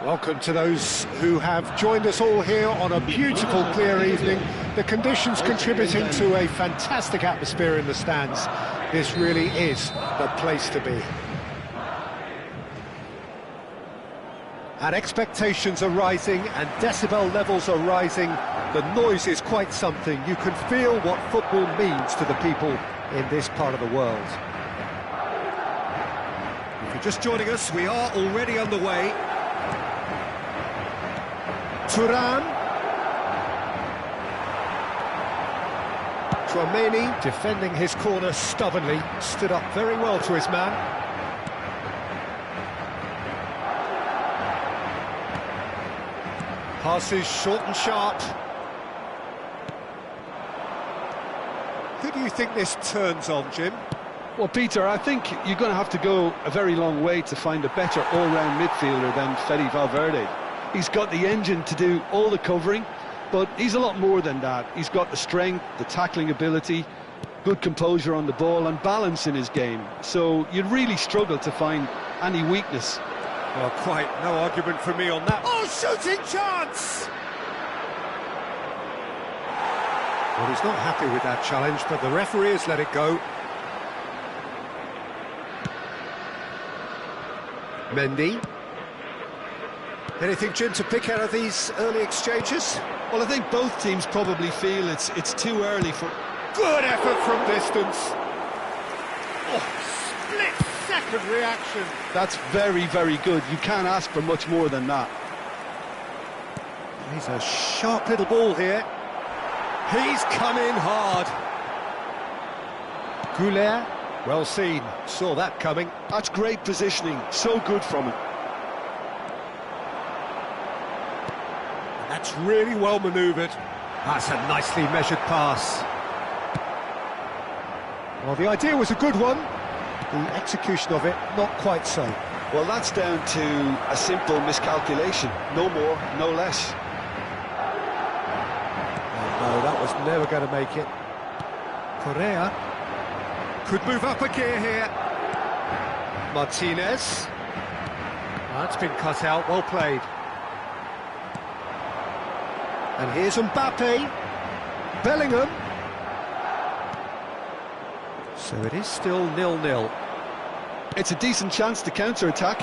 Welcome to those who have joined us all here on a beautiful, clear evening. The conditions contributing to a fantastic atmosphere in the stands. This really is the place to be. And expectations are rising and decibel levels are rising. The noise is quite something. You can feel what football means to the people in this part of the world. If you're just joining us, we are already underway. Turan. Chouameni defending his corner stubbornly, stood up very well to his man. Passes short and sharp. Who do you think this turns on, Jim? Well, Peter, I think you're going to have to go a very long way to find a better all-round midfielder than Fede Valverde. He's got the engine to do all the covering, but he's a lot more than that. He's got the strength, the tackling ability, good composure on the ball and balance in his game. So you'd really struggle to find any weakness. Well, quite no argument from me on that. Oh, shooting chance! Well, he's not happy with that challenge, but the referee has let it go. Mendy. Anything, Jim, to pick out of these early exchanges? Well, I think both teams probably feel it's too early for... Good effort from distance. Oh, split-second reaction. That's very, very good. You can't ask for much more than that. He's a sharp little ball here. He's come in hard. Goulet, well seen. Saw that coming. That's great positioning. So good from him. That's really well manoeuvred. That's a nicely measured pass. Well, the idea was a good one. The execution of it, not quite so. Well, that's down to a simple miscalculation. No more, no less. Oh, no, that was never going to make it. Correa could move up a gear here. Martinez. That's been cut out, well played. And here's Mbappe. Bellingham. So it is still 0-0. It's a decent chance to counter-attack.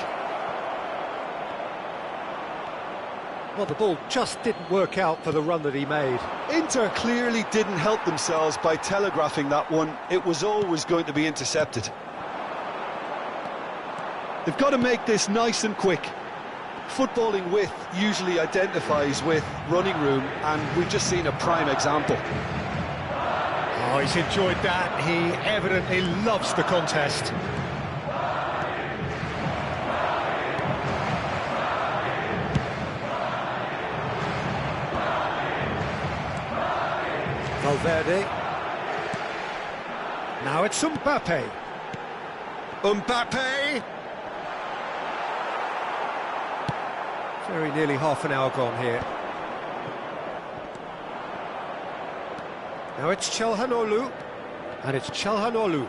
Well, the ball just didn't work out for the run that he made. Inter clearly didn't help themselves by telegraphing that one. It was always going to be intercepted. They've got to make this nice and quick. Footballing width usually identifies with running room, and we've just seen a prime example. Oh, he's enjoyed that. He evidently loves the contest. Valverde. Now it's Mbappe. Mbappe! Very nearly half an hour gone here. Now it's Çalhanoğlu, and it's Çalhanoğlu.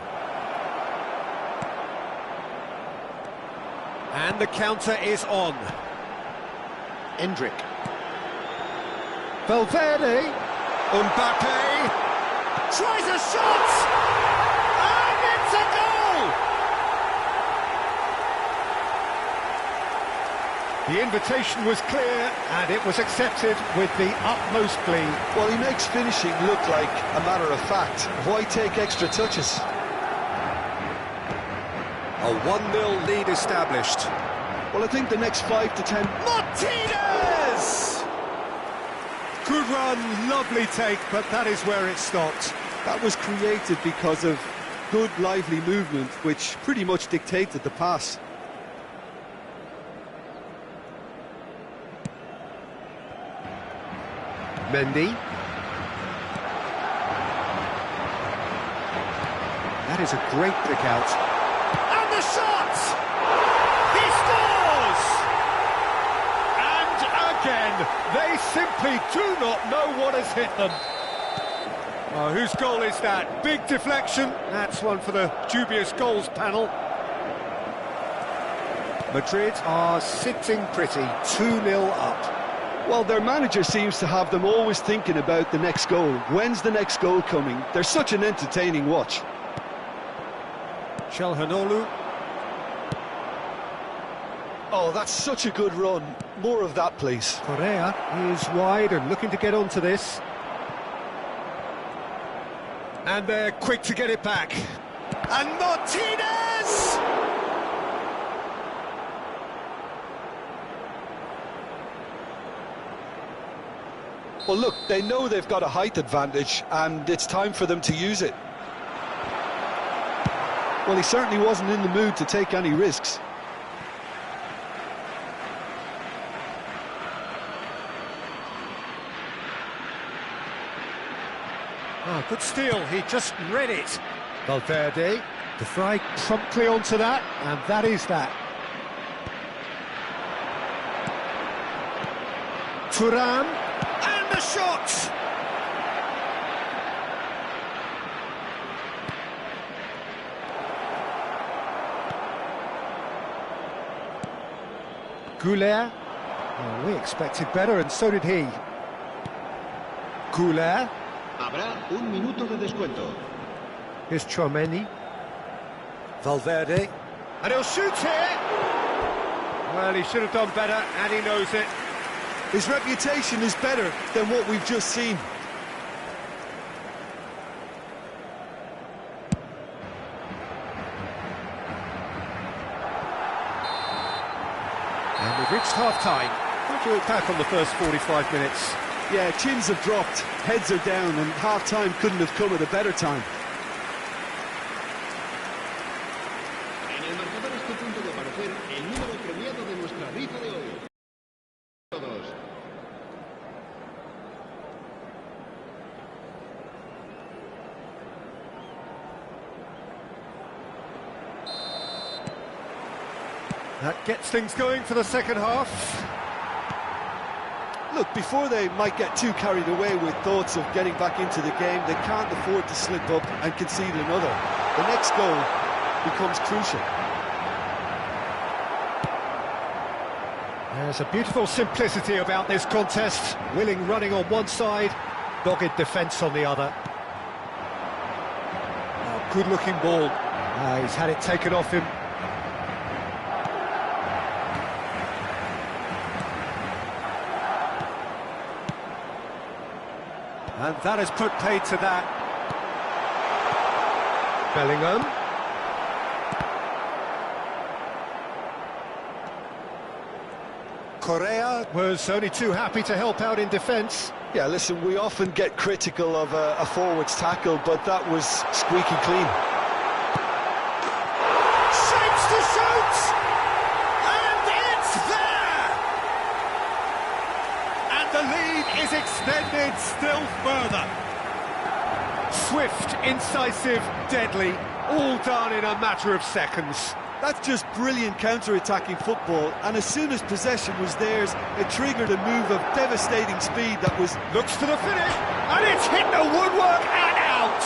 And the counter is on. Endrick. Valverde. Mbappe. Tries a shot! And it's a goal! The invitation was clear, and it was accepted with the utmost glee. Well, he makes finishing look like a matter of fact. Why take extra touches? A 1-0 lead established. Well, I think the next 5 to 10... Martinez! Good run, lovely take, but that is where it stopped. That was created because of good, lively movement, which pretty much dictated the pass. Mendy. That is a great pick out. And the shot! He scores! And again, they simply do not know what has hit them. Oh, whose goal is that? Big deflection. That's one for the dubious goals panel. Madrid are sitting pretty, 2-0 up. Well, their manager seems to have them always thinking about the next goal. When's the next goal coming? They're such an entertaining watch. Çalhanoğlu. Oh, that's such a good run. More of that, please. Correa is wide and looking to get onto this. And they're quick to get it back. And Martinez! Well, look, they know they've got a height advantage, and it's time for them to use it. Well, he certainly wasn't in the mood to take any risks. Oh, good steal, he just read it. Valverde, De Vrij promptly onto that, and that is that. Thuram, and the shot! Goulet, oh, we expected better, and so did he. Goulet. Habrá un minuto de descuento. Here's Tchouaméni. Valverde. And he'll shoot here! Well, he should have done better, and he knows it. His reputation is better than what we've just seen. And we've reached half-time. How do you look back on the first 45 minutes? Yeah, chins have dropped, heads are down, and half-time couldn't have come at a better time. En el marcador está a punto de aparecer el número premiado de nuestra rifa de hoy. Todos. That gets things going for the second half. Look, before they might get too carried away with thoughts of getting back into the game, they can't afford to slip up and concede another. The next goal becomes crucial. There's a beautiful simplicity about this contest. Willing running on one side, dogged defence on the other. Oh, good-looking ball. He's had it taken off him. And that has put paid to that. Bellingham. Correa was only too happy to help out in defence. Yeah, listen, we often get critical of a forward's tackle, but that was squeaky clean. Shapes to shoot! And it's there! And the lead is extended still further. Swift, incisive, deadly, all done in a matter of seconds. That's just brilliant counter-attacking football, and as soon as possession was theirs, it triggered a move of devastating speed that was... Looks to the finish, and it's hit the woodwork and out!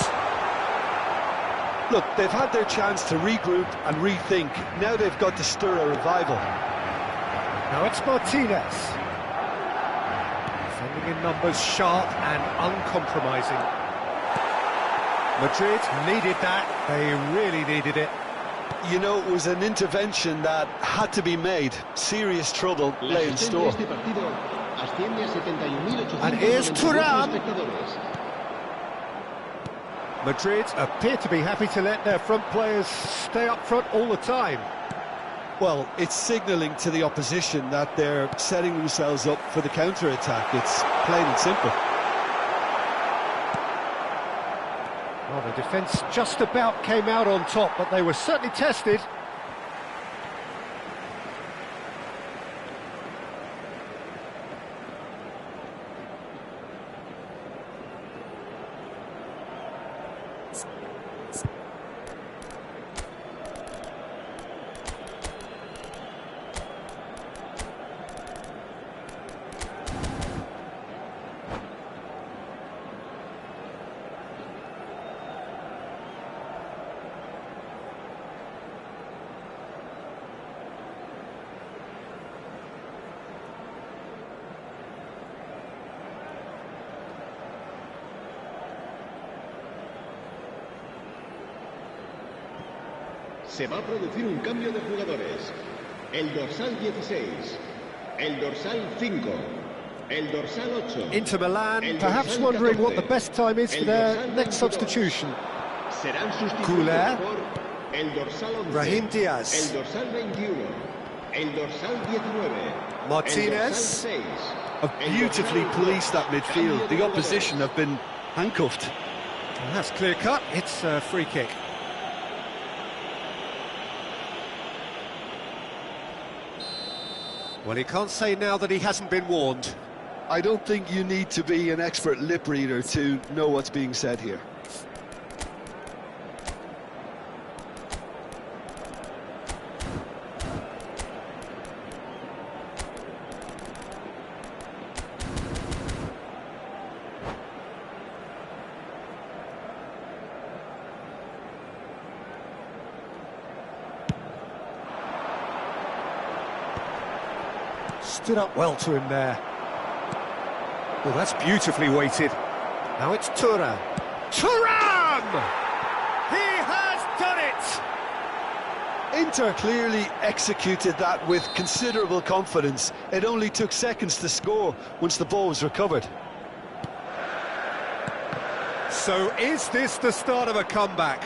Look, they've had their chance to regroup and rethink. Now they've got to stir a revival. Now it's Martinez. Defending in numbers, sharp and uncompromising. Madrid needed that, they really needed it. You know, it was an intervention that had to be made. Serious trouble lay in store. And here's Thuram. Madrid appear to be happy to let their front players stay up front all the time. Well, it's signalling to the opposition that they're setting themselves up for the counter-attack. It's plain and simple. Well, the defence just about came out on top, but they were certainly tested. Se va a producir un cambio de jugadores. El dorsal 16, el dorsal 5, el dorsal 8. Inter Milan, el perhaps dorsal wondering 14, what the best time is for el their dorsal next 22. substitution. Serán sustituidos Couler. por el dorsal 11, Brahim Diaz. el dorsal 21, el dorsal 19, Martinez. el dorsal 6. Have beautifully policed that midfield. The opposition have been handcuffed. Well, that's clear cut. It's a free kick. Well, he can't say now that he hasn't been warned. I don't think you need to be an expert lip reader to know what's being said here. Stood up well to him there. Well, that's beautifully weighted. Now it's Thuram. Thuram! He has done it! Inter clearly executed that with considerable confidence. It only took seconds to score once the ball was recovered. So is this the start of a comeback?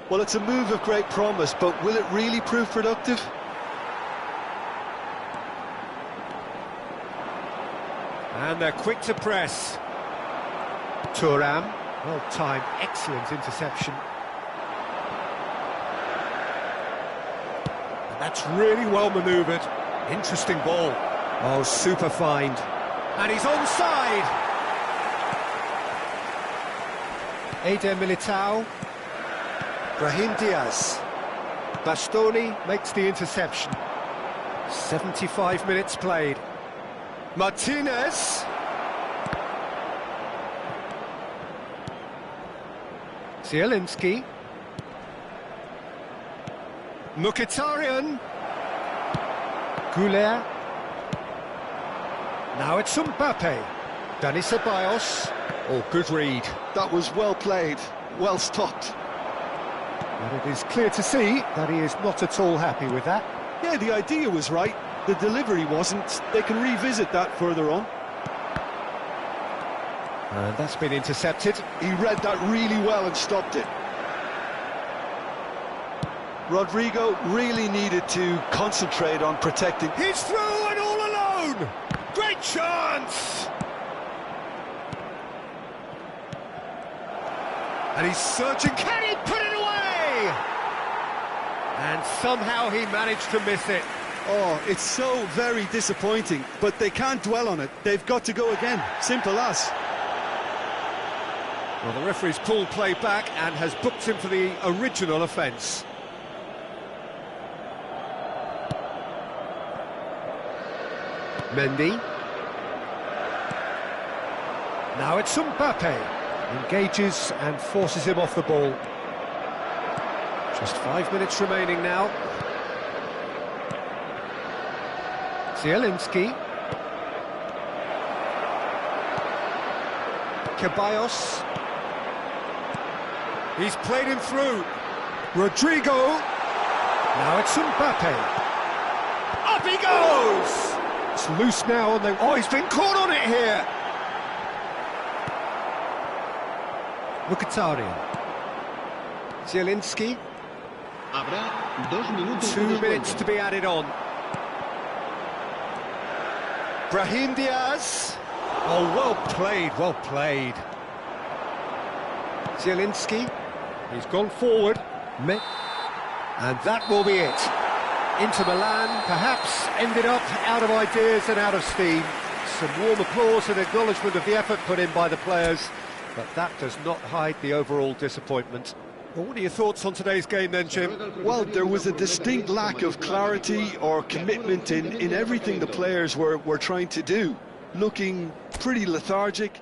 Well, it's a move of great promise, but will it really prove productive? And they're quick to press. Thuram, well timed, excellent interception. And that's really well manoeuvred. Interesting ball. Oh, super find. And he's onside. Eder Militao. Brahim Diaz. Bastoni makes the interception. 75 minutes played. Martinez. Zielinski. Mkhitaryan. Couler. Now it's Mbappe. Dani Ceballos. Oh, good read. That was well played, well stopped. And it is clear to see that he is not at all happy with that. Yeah, the idea was right. The delivery wasn't. They can revisit that further on. And that's been intercepted. He read that really well and stopped it. Rodrigo really needed to concentrate on protecting. He's through and all alone! Great chance! And he's searching. Can he put it away? And somehow he managed to miss it. Oh, it's so very disappointing, but they can't dwell on it. They've got to go again. Simple as. Well, the referee's pulled play back and has booked him for the original offence. Mendy. Now it's Mbappe. Engages and forces him off the ball. Just 5 minutes remaining now. Zielinski. Ceballos. He's played him through. Rodrigo. Now it's Mbappe. Up he goes! It's loose now, and they... Oh, he's been caught on it here! Mkhitaryan. Zielinski. Habrá 2 minutos 2 de minutes descuento. to be added on. Brahim Diaz. Oh, well played, well played. Zielinski. He's gone forward. And that will be it. Inter Milan perhaps ended up out of ideas and out of steam. Some warm applause and acknowledgement of the effort put in by the players, but that does not hide the overall disappointment. Well, what are your thoughts on today's game then, Jim? Well, there was a distinct lack of clarity or commitment in everything the players were trying to do. Looking pretty lethargic.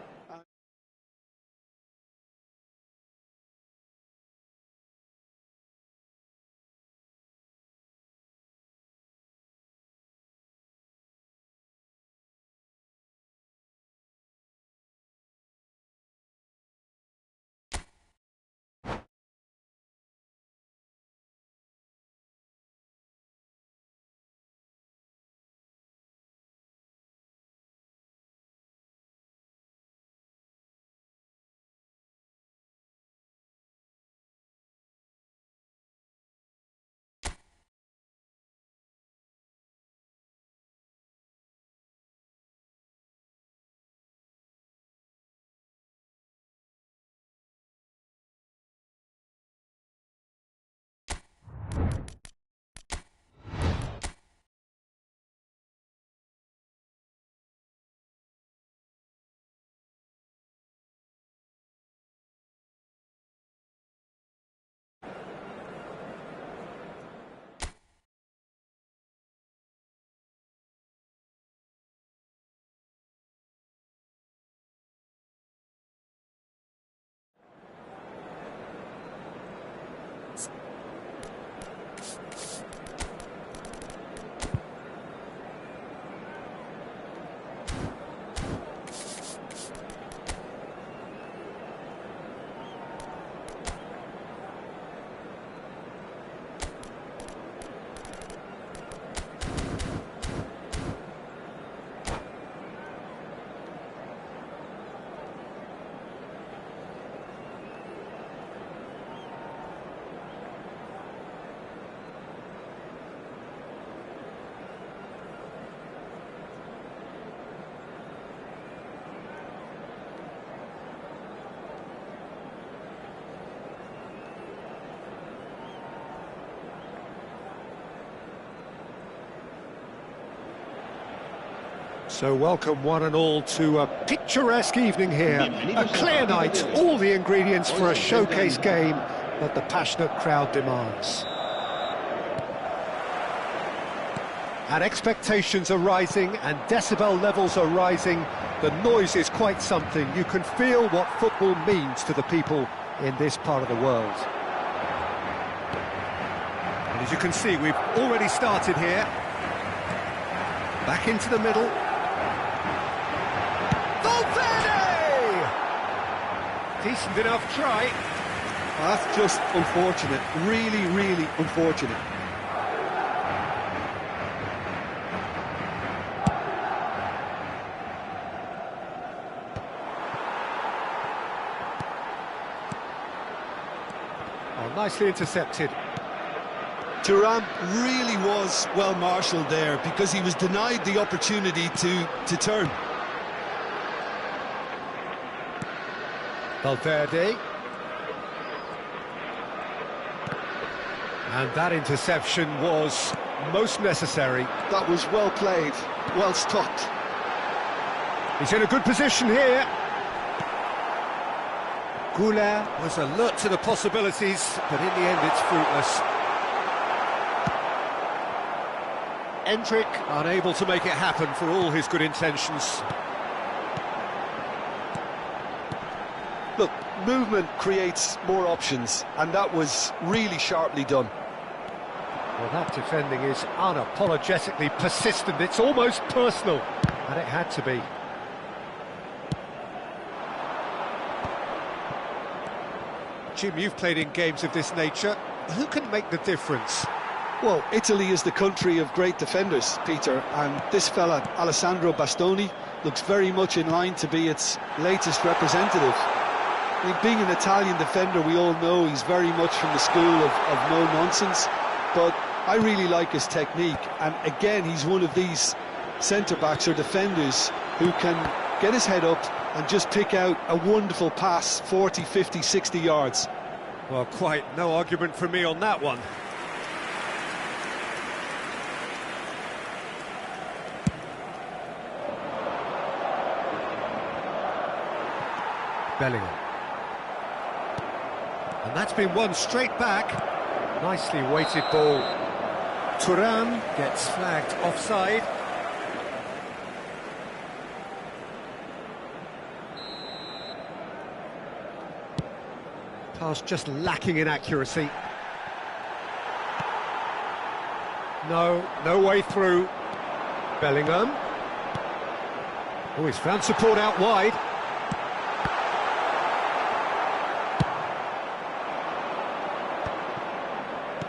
So welcome one and all to a picturesque evening here. A clear night, all the ingredients for a showcase game that the passionate crowd demands. And expectations are rising and decibel levels are rising. The noise is quite something. You can feel what football means to the people in this part of the world. And as you can see, we've already started here. Back into the middle. Valverde! Decent enough try. That's just unfortunate, really, really unfortunate. Oh, nicely intercepted. Thuram really was well marshalled there because he was denied the opportunity to turn. Valverde. And that interception was most necessary. That was well played, well stopped. He's in a good position here. Goulart was alert to the possibilities, but in the end it's fruitless. Endrick unable to make it happen for all his good intentions. Look, movement creates more options, and that was really sharply done. Well, that defending is unapologetically persistent. It's almost personal, and it had to be. Jim, you've played in games of this nature. Who can make the difference? Well, Italy is the country of great defenders, Peter, and this fella, Alessandro Bastoni, looks very much in line to be its latest representative. I mean, being an Italian defender, we all know he's very much from the school of no-nonsense, but I really like his technique, and again, he's one of these centre-backs or defenders who can get his head up and just pick out a wonderful pass, 40, 50, 60 yards. Well, quite no argument from me on that one. Bellingham. And that's been won straight back. Nicely weighted ball. Thuram gets flagged offside. Pass just lacking in accuracy. No way through. Bellingham. Oh, he's found support out wide.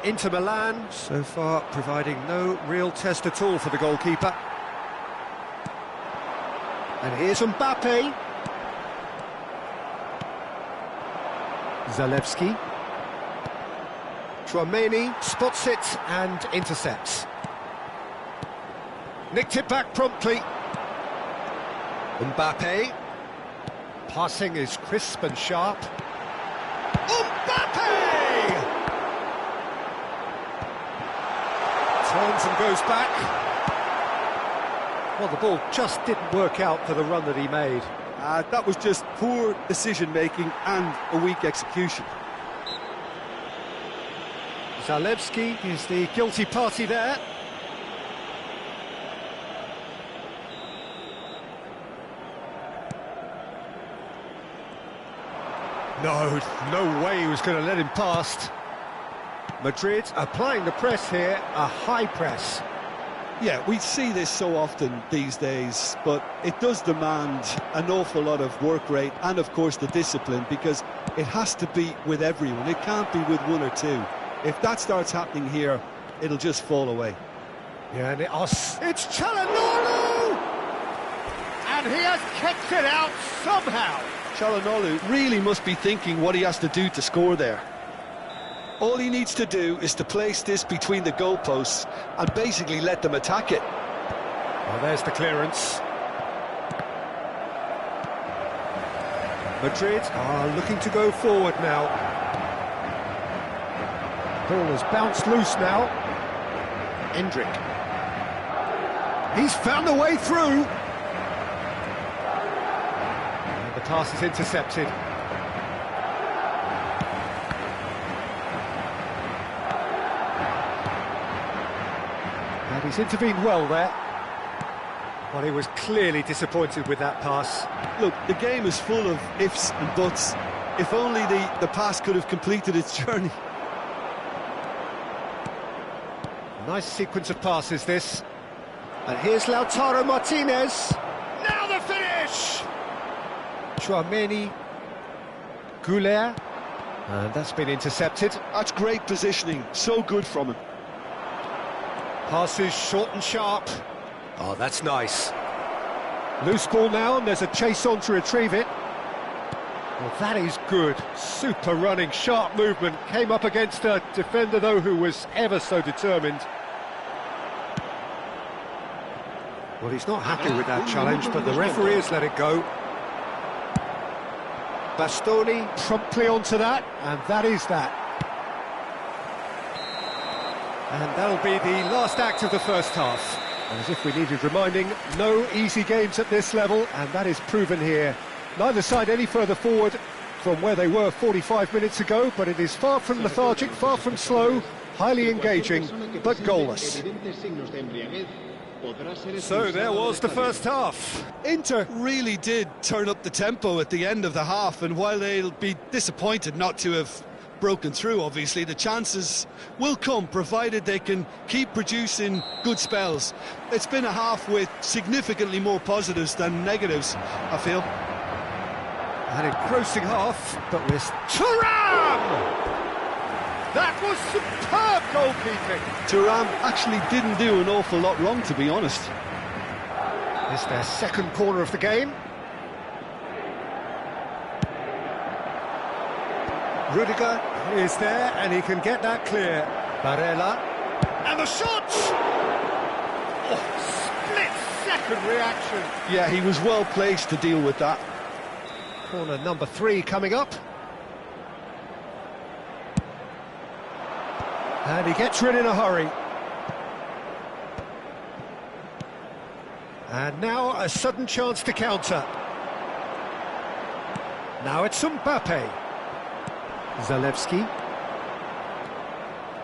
Inter Milan, so far providing no real test at all for the goalkeeper. And here's Mbappe. Zalewski. Tchouameni spots it and intercepts. Nicked it back promptly. Mbappe. Passing is crisp and sharp. Mbappe! Turns and goes back. Well, the ball just didn't work out for the run that he made. That was just poor decision-making and a weak execution. Zalewski is the guilty party there. No way he was going to let him past. Madrid applying the press here, a high press. Yeah, we see this so often these days, but it does demand an awful lot of work rate and, of course, the discipline, because it has to be with everyone. It can't be with one or two. If that starts happening here, it'll just fall away. Yeah, and it's Çalhanoğlu! And he has kicked it out somehow. Çalhanoğlu really must be thinking what he has to do to score there. All he needs to do is to place this between the goalposts and basically let them attack it. Well, there's the clearance. Madrid are looking to go forward now. Ball has bounced loose now. Endrick. He's found a way through. pass is intercepted. And he's intervened well there. Well, he was clearly disappointed with that pass. Look, the game is full of ifs and buts. If only the pass could have completed its journey. Nice sequence of passes, this. And here's Lautaro Martinez. Now the finish! Chouameni. Goulet. And that's been intercepted. That's great positioning. So good from him. Passes short and sharp. Oh, that's nice. Loose ball now, and there's a chase on to retrieve it. Well, that is good. Super running, sharp movement. Came up against a defender, though, who was ever so determined. Well, he's not happy with that challenge, but the referee has let it go. Bastoni promptly onto that, and that is that. And that'll be the last act of the first half. And as if we needed reminding, no easy games at this level, and that is proven here. Neither side any further forward from where they were 45 minutes ago, but it is far from lethargic, far from slow, highly engaging, but goalless. So there was the first half. Inter really did turn up the tempo at the end of the half, and while they'll be disappointed not to have broken through, obviously, the chances will come, provided they can keep producing good spells. It's been a half with significantly more positives than negatives, I feel. An engrossing half, but with Thuram! That was superb goalkeeping. Thuram actually didn't do an awful lot wrong, to be honest. It's their second corner of the game. Rudiger is there, and he can get that clear. Barella. And the shot! Oh, split-second reaction. Yeah, he was well placed to deal with that. Corner number 3 coming up. And he gets rid in a hurry. And now a sudden chance to counter. Now it's Mbappe. Zalewski.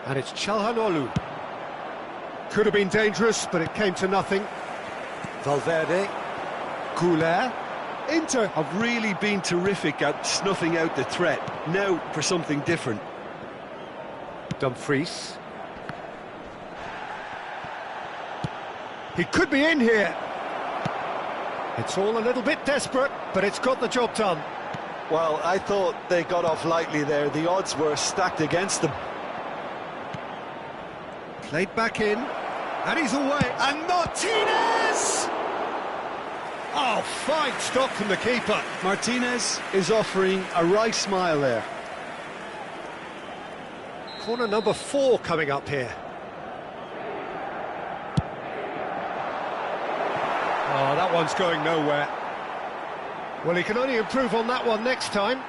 And it's Çalhanoğlu. Could have been dangerous, but it came to nothing. Valverde. Goulet. Inter have really been terrific at snuffing out the threat. Now for something different. Dumfries. He could be in here. It's all a little bit desperate, but it's got the job done. Well, I thought they got off lightly there. The odds were stacked against them. Played back in, and he's away. And Martinez! Oh, fine stop from the keeper. Martinez is offering a wry smile there. Corner number 4 coming up here. Oh, that one's going nowhere. Well, he can only improve on that one next time.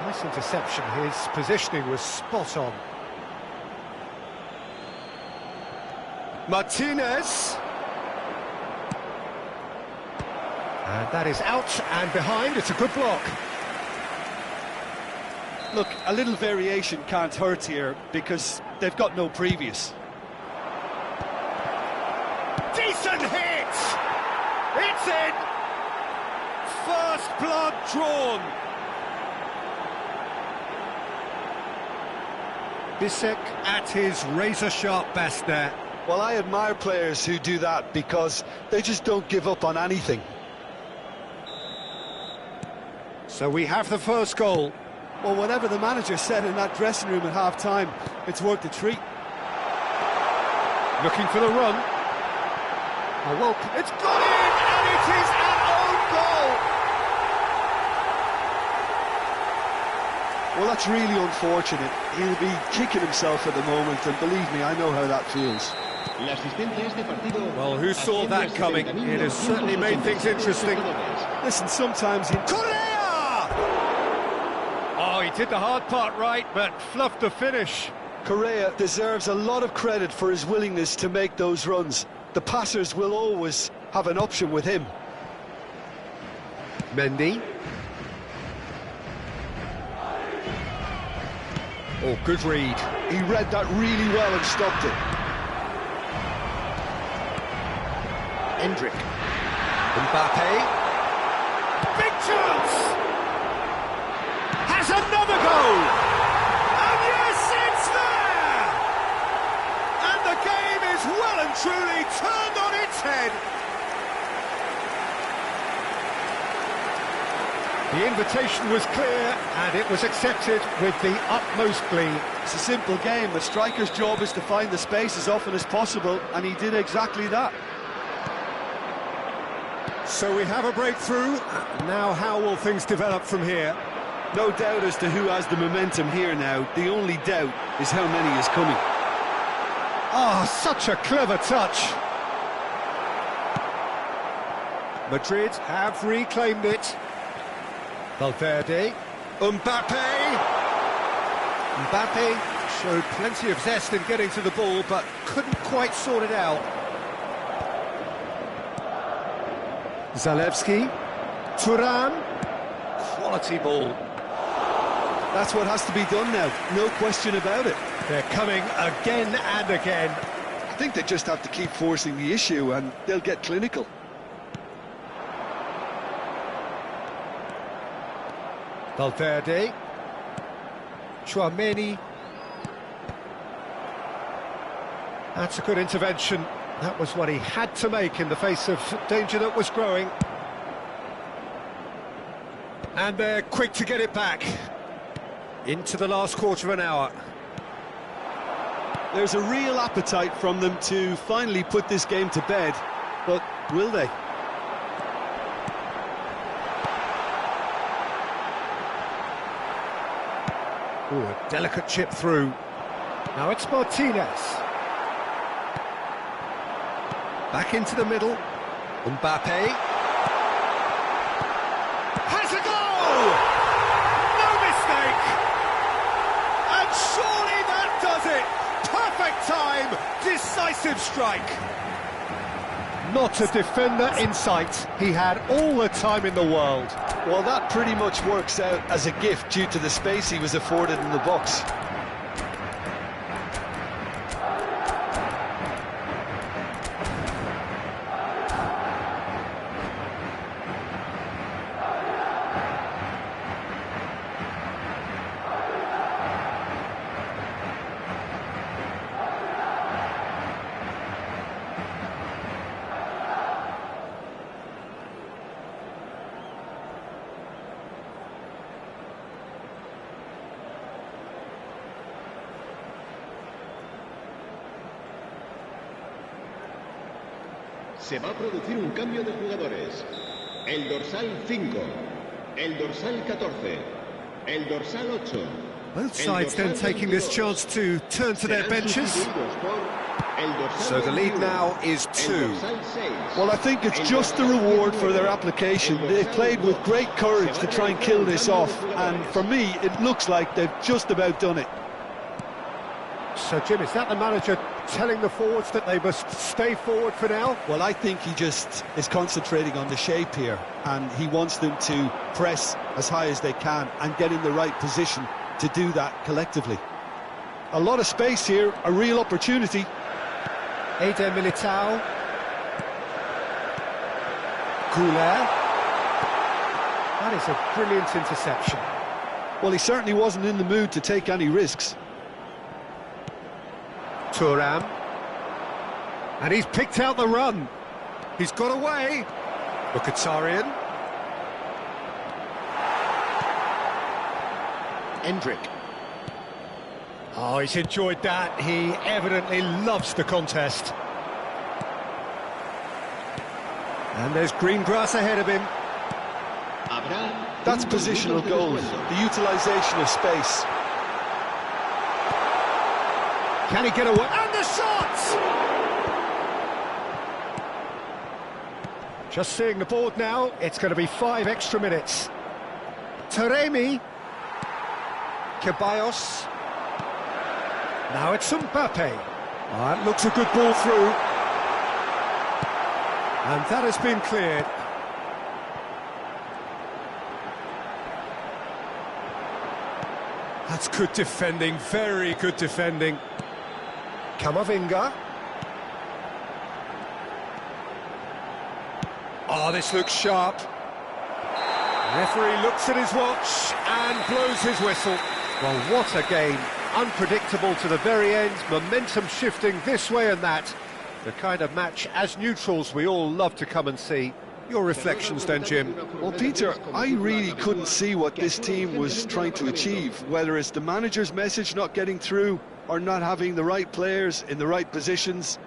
Nice interception. His positioning was spot on. Martinez. And that is out and behind. It's a good block. Look, a little variation can't hurt here because they've got no previous. Decent hit! It's in! First blood drawn. Bisek at his razor-sharp best there. Well, I admire players who do that because they just don't give up on anything. So we have the first goal. Well, whatever the manager said in that dressing room at half-time, it's worth a treat. Looking for the run. Oh, well, it's gone in, and it is an own goal! Well, that's really unfortunate. He'll be kicking himself at the moment, and believe me, I know how that feels. Well, who saw that coming? It has certainly made things interesting. Listen, sometimes you... Correa! Oh, he did the hard part right, but fluffed the finish. Correa deserves a lot of credit for his willingness to make those runs. The passers will always have an option with him. Mendy. Oh, good read. He read that really well and stopped it. Endrick. Mbappe. Big chance! Has another goal! And yes, it's there! And the game is well and truly turned on its head. The invitation was clear, and it was accepted with the utmost glee. It's a simple game. A striker's job is to find the space as often as possible, and he did exactly that. So we have a breakthrough. Now how will things develop from here? No doubt as to who has the momentum here now. The only doubt is how many is coming. Ah, such a clever touch. Madrid have reclaimed it. Valverde. Mbappe. Mbappe showed plenty of zest in getting to the ball, but couldn't quite sort it out. Zalewski. Thuram. Quality ball. That's what has to be done now, no question about it. They're coming again and again. I think they just have to keep forcing the issue and they'll get clinical. Valverde. Tchouaméni. That's a good intervention. That was what he had to make in the face of danger that was growing. And they're quick to get it back. Into the last quarter of an hour. There's a real appetite from them to finally put this game to bed, but will they? Ooh, a delicate chip through. Now it's Martinez. Back into the middle. Mbappe. Has a goal! No mistake! And surely that does it! Perfect time! Decisive strike! Not a defender in sight. He had all the time in the world. Well, that pretty much works out as a gift due to the space he was afforded in the box. Se va a producir un cambio de jugadores. El dorsal 5, el dorsal 14, el dorsal 8. Both sides then taking this chance to turn to their benches. So the lead now is 2. Well, I think it's just the reward for their application. They've played with great courage to try and kill this off, and for me, it looks like they've just about done it. So, Jim, is that the manager telling the forwards that they must stay forward for now? Well, I think he just is concentrating on the shape here, and he wants them to press as high as they can and get in the right position to do that collectively. A lot of space here, a real opportunity. Eder Militao. Goulet. That is a brilliant interception. Well, he certainly wasn't in the mood to take any risks. Thuram. And he's picked out the run. He's got away. Mkhitaryan. Endrick. Oh, he's enjoyed that. He evidently loves the contest. And there's green grass ahead of him. That's positional goals, the utilisation of space. Can he get away? And the shot! Just seeing the board now, it's going to be 5 extra minutes. Taremi. Ceballos. Now it's Mbappe. Oh, that looks a good ball through. And that has been cleared. That's good defending, very good defending. Camavinga. Oh, this looks sharp. Referee looks at his watch and blows his whistle. Well, what a game. Unpredictable to the very end, momentum shifting this way and that. The kind of match, as neutrals, we all love to come and see. Your reflections then, Jim? Well, Peter, I really couldn't see what this team was trying to achieve, whether it's the manager's message not getting through or not having the right players in the right positions.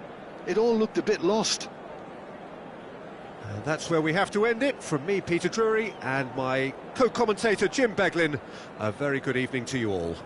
It all looked a bit lost. And that's where we have to end it. From me, Peter Drury, and my co-commentator, Jim Beglin, a very good evening to you all.